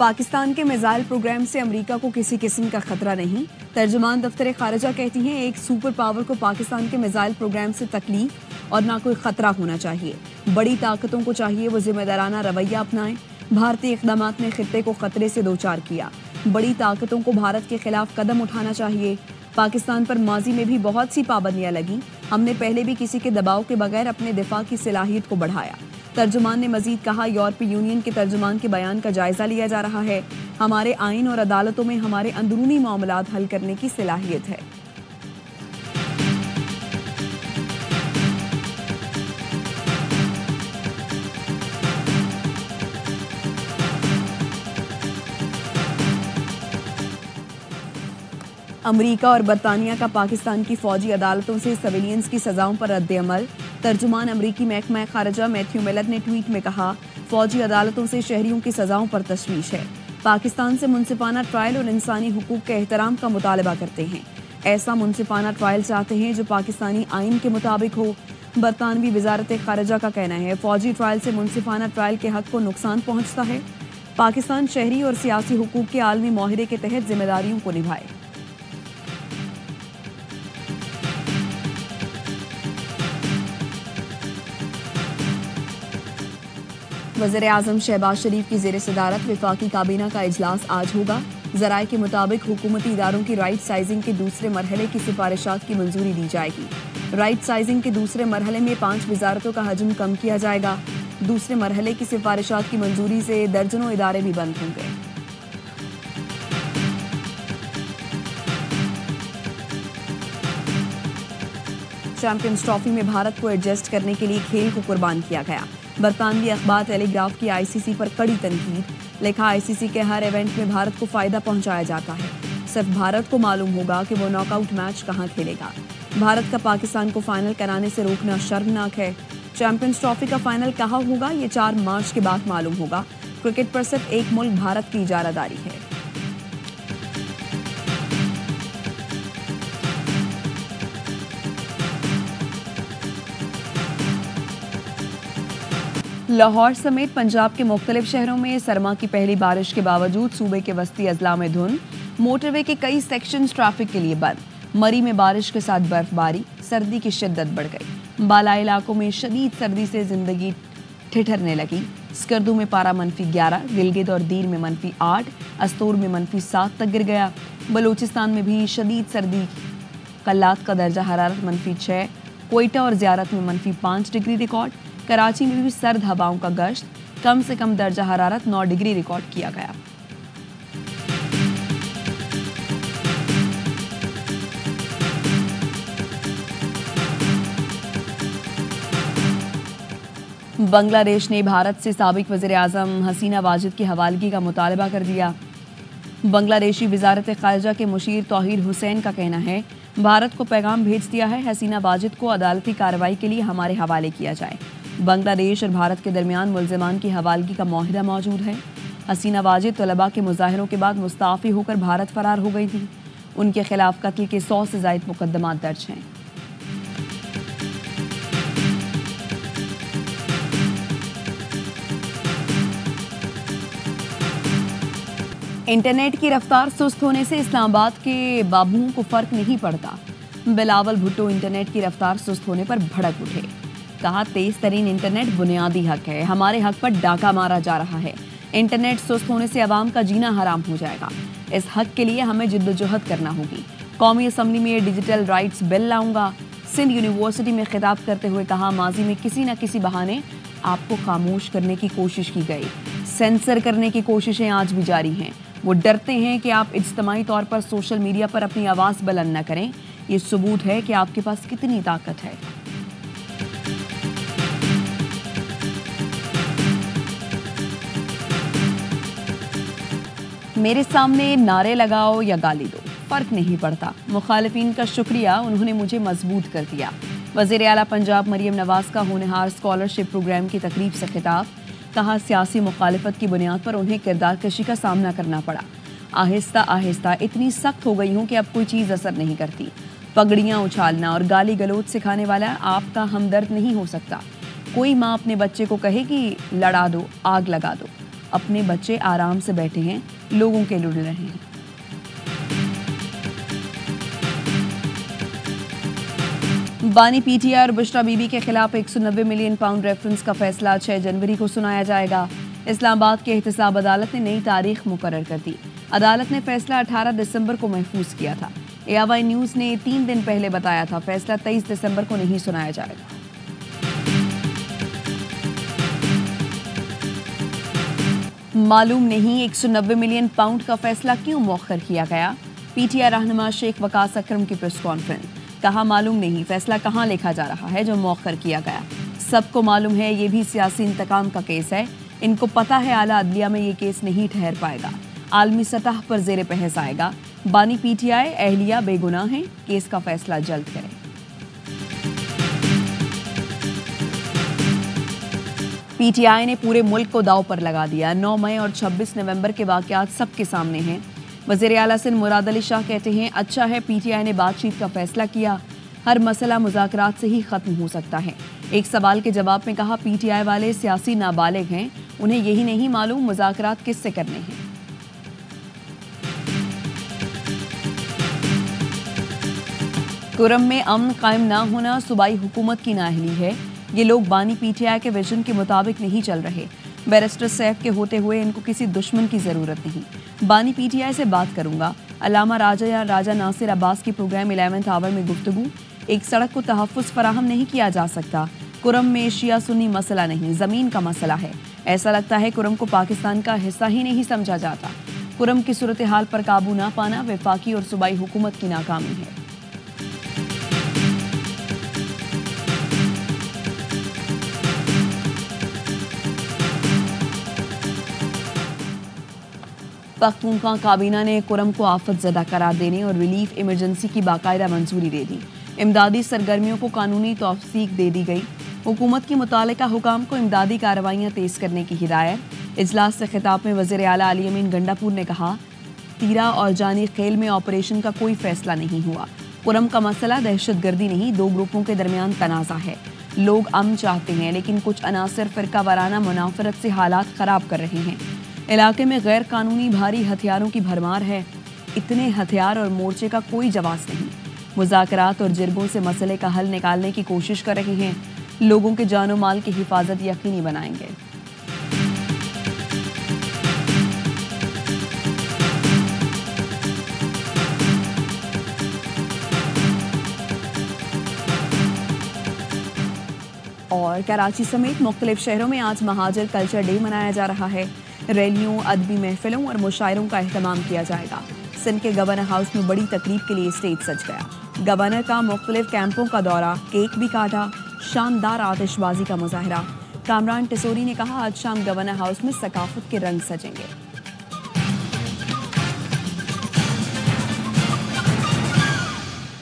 पाकिस्तान के missile programme से America को किसी किस्म का खतरा नहीं। तर्जुमान दफ्तर खारजा कहती हैं एक सुपर पावर को पाकिस्तान के मिसाइल प्रोग्राम से तकलीफ और ना कोई खतरा होना चाहिए। बड़ी ताकतों को चाहिए वो जिम्मेदाराना रवैया अपनाएं। भारतीय इक़दामात ने खित्ते को खतरे से दो चार किया। बड़ी ताकतों को भारत के खिलाफ कदम उठाना चाहिए। पाकिस्तान पर माजी में भी बहुत सी पाबंदियां लगी। हमने पहले भी किसी के दबाव के बगैर अपने दिफा की सलाहियत को बढ़ाया। तर्जुमान ने मजीद कहा, यूरोपीय यूनियन के तर्जुमान के बयान का जायजा लिया जा रहा है। हमारे आइन और अदालतों में हमारे अंदरूनी मामलात हल करने की सलाहियत है। अमरीका और बरतानिया का पाकिस्तान की फौजी अदालतों से सिविलियंस की सजाओं पर रद्द-ए-अमल। तर्जुमान अमरीकी महकमा खारजा मैथ्यू मिलर ने ट्वीट में कहा, फौजी अदालतों से शहरियों की सजाओं पर तशवीश है। पाकिस्तान से मुनसिफाना ट्रायल और इंसानी हुकूक के एहतराम का मुतालबा करते हैं। ऐसा मुनसिफाना ट्रायल चाहते हैं जो पाकिस्तानी आइन के मुताबिक हो। बरतानवी वजारत खारजा का कहना है, फौजी ट्रायल से मुनसिफाना ट्रायल के हक को नुकसान पहुंचता है। पाकिस्तान शहरी और सियासी हुकूक के आलमी माहिरे के तहत जिम्मेदारियों को निभाए। वज़ीर-ए-आज़म शहबाज शरीफ की ज़ेर सदारत वफाकी काबीना का इजलास आज होगा। ज़राए के मुताबिक हुकूमती इदारों की राइट साइजिंग के दूसरे मरहले की सिफारिशात की मंजूरी दी जाएगी। राइट साइजिंग के दूसरे मरहले में 5 वजारतों का हजम कम किया जाएगा। दूसरे मरहले की सिफारिशात की मंजूरी से दर्जनों इदारे भी बंद होंगे। चैंपियंस ट्रॉफी में भारत को एडजस्ट करने के लिए खेल को कुर्बान किया गया। बरतानवी अखबार टेलीग्राफ की आईसीसी पर कड़ी तनकीद। लिखा, आईसीसी के हर इवेंट में भारत को फायदा पहुंचाया जाता है। सिर्फ भारत को मालूम होगा कि वो नॉकआउट मैच कहां खेलेगा। भारत का पाकिस्तान को फाइनल कराने से रोकना शर्मनाक है। चैंपियंस ट्रॉफी का फाइनल कहां होगा ये 4 मार्च के बाद मालूम होगा। क्रिकेट पर सिर्फ एक मुल्क भारत की इजारादारी है। लाहौर समेत पंजाब के मुख्तलिफ शहरों में सरमा की पहली बारिश के बावजूद सूबे के वस्ती अजला में धुंध। मोटरवे के कई सेक्शंस ट्रैफिक के लिए बंद। मरी में बारिश के साथ बर्फबारी, सर्दी की शिद्दत बढ़ गई। बालाई इलाकों में शदीद सर्दी से जिंदगी ठिठरने लगी। स्कर्दू में पारा -11, गिलगित और दीर में -8, अस्तूर में -7 तक गिर गया। बलूचिस्तान में भी शदीद सर्दी, कल्लात का दर्जा हरारत -6, कोयटा और ज़ियारत में -5 डिग्री रिकॉर्ड। कराची में भी सर्द हवाओं का गश्त, कम से कम दर्जा हरारत 9 डिग्री रिकॉर्ड किया गया। बांग्लादेश ने भारत से साबिक वज़ीर-ए-आज़म हसीना वाजिद की हवालगी का मुतालबा कर दिया। बांग्लादेशी वज़ारत ख़ारिजा के मुशीर तौहीर हुसैन का कहना है, भारत को पैगाम भेज दिया है, हसीना वाजिद को अदालती कार्रवाई के लिए हमारे हवाले किया जाए। बांग्लादेश और भारत के दरमियान मुल्ज़िमान की हवालगी का मुआहिदा मौजूद है। हसीना वाजिद तलबा के मुजाहरों के बाद मुस्ताफ़ी होकर भारत फरार हो गई थी। उनके खिलाफ कत्ल के 100 से ज़ायद मुकदमात दर्ज हैं। इंटरनेट की रफ्तार सुस्त होने से इस्लामाबाद के बाबुओं को फर्क नहीं पड़ता। बिलावल भुट्टो इंटरनेट की रफ्तार सुस्त होने पर भड़क उठे। कहा, तेज तरीन इंटरनेट बुनियादी हक है, हमारे हक पर डाका मारा जा रहा है। इंटरनेट सुस्त होने से अवाम का जीना हराम हो जाएगा। इस हक के लिए हमें जिद्दोजहद करना होगी। कौमी असम्बली में डिजिटल राइट्स बिल लाऊंगा। सिंध यूनिवर्सिटी में खिताब करते हुए कहा, माजी में किसी न किसी बहाने आपको खामोश करने की कोशिश की गई। सेंसर करने की कोशिशें आज भी जारी हैं। वो डरते हैं कि आप इज्तिमाई तौर पर सोशल मीडिया पर अपनी आवाज़ बुलंद न करें। ये सबूत है कि आपके पास कितनी ताकत है। मेरे सामने नारे लगाओ या गाली दो, फ़र्क नहीं पड़ता। मुखालिफिन का शुक्रिया, उन्होंने मुझे मजबूत कर दिया। वज़ीर आला पंजाब मरियम नवाज़ का होनहार स्कॉलरशिप प्रोग्राम की तकरीब से खिताब। कहा, सियासी मुखालिफत की बुनियाद पर उन्हें किरदार कशी का सामना करना पड़ा। आहिस्ता आहिस्ता इतनी सख्त हो गई हूँ कि अब कोई चीज़ असर नहीं करती। पगड़ियाँ उछालना और गाली गलोच सिखाने वाला आपका हमदर्द नहीं हो सकता। कोई माँ अपने बच्चे को कहे कि लड़ा दो, आग लगा दो। अपने बच्चे आराम से बैठे हैं, लोगों के लुढ़ रहे हैं। बानी पीटीआई और बुशरा बीबी के खिलाफ 190 मिलियन पाउंड रेफरेंस का फैसला 6 जनवरी को सुनाया जाएगा। इस्लामाबाद के एहतसाब अदालत ने नई तारीख मुकर्रर कर दी। अदालत ने फैसला 18 दिसंबर को महफूज किया था। ARY न्यूज़ ने 3 दिन पहले बताया था फैसला 23 दिसंबर को नहीं सुनाया जाएगा। मालूम नहीं 190 मिलियन पाउंड का फैसला क्यों मौखर किया गया। PTI रहनुमा शेख वकास अकरम की प्रेस कॉन्फ्रेंस, कहा मालूम नहीं फैसला कहां लिखा जा रहा है जो मौखर किया गया। सबको मालूम है ये भी सियासी इंतकाम का केस है। इनको पता है आला अदलिया में ये केस नहीं ठहर पाएगा, आलमी सतह पर जेर बहस आएगा। बानी PTI अहलिया बेगुनाह हैं, केस का फैसला जल्द करें। PTI ने पूरे मुल्क को दांव पर लगा दिया। 9 मई और 26 नवंबर के वाकयात सबके सामने हैं। वज़ीर आला सिंध मुराद अली शाह कहते हैं अच्छा है PTI ने बातचीत का फैसला किया, हर मसला मुज़ाकरात से ही ख़त्म हो सकता है। एक सवाल के जवाब में कहा PTI वाले सियासी नाबालिग हैं, उन्हें यही नहीं मालूम मुज़ाकरात किससे करने हैं। कुरम में अमन कायम ना होना सूबाई हुकूमत की नाअहली है। ये लोग बानी PTI के विजन के मुताबिक नहीं चल रहे। बैरिस्टर सैफ के होते हुए इनको किसी दुश्मन की ज़रूरत नहीं। बानी PTI से बात करूंगा। अल्लामा राजा या राजा नासिर अब्बास की प्रोग्राम 11th आवर में गुफ्तगू। एक सड़क को तहफ़्फ़ुज़ फराहम नहीं किया जा सकता। कुरम में शिया सुन्नी मसला नहीं, ज़मीन का मसला है। ऐसा लगता है कुरम को पाकिस्तान का हिस्सा ही नहीं समझा जाता। कुरम की सूरत हाल पर काबू ना पाना वफाकी और सूबाई हुकूमत की नाकामी है। पख्तूनख्वा काबीना ने कुरम को आफत ज़दा करार देने और रिलीफ इमरजेंसी की बाकायदा मंजूरी दे दी। इमदादी सरगर्मियों को कानूनी तौसीक दे दी गई। हुकूमत की मुतालिका हुकाम को इमदादी कार्रवाइयाँ तेज़ करने की हिदायत। इजलास से खिताब में वज़ीर आला अली अमीन गंडापुर ने कहा तीरा और जानी खेल में ऑपरेशन का कोई फैसला नहीं हुआ। कुरम का मसला दहशत गर्दी नहीं, 2 ग्रुपों के दरमियान तनाज़ा है। लोग अमन चाहते हैं लेकिन कुछ अनासर फ़िरका वाराना मुनाफरत से हालात ख़राब कर रहे हैं। इलाके में गैर कानूनी भारी हथियारों की भरमार है। इतने हथियार और मोर्चे का कोई जवाब नहीं। मुज़ाकरात और जिरगों से मसले का हल निकालने की कोशिश कर रहे हैं। लोगों के जानो माल की हिफाजत यकीनी बनाएंगे। और कराची समेत मुख्तलिफ शहरों में आज महाजर कल्चर डे मनाया जा रहा है। रैलियों, अदबी महफिलों और मुशायरों का एहतमाम किया जाएगा। सिंध के गवर्नर हाउस में बड़ी तकरीब के लिए स्टेज सज गया। गवर्नर का मुख्तलिफ कैंपों का दौरा, केक भी काटा, शानदार आतिशबाजी का मुजाहरा। कामरान टिसोरी ने कहा आज शाम गवर्नर हाउस में सकाफत के रंग सजेंगे।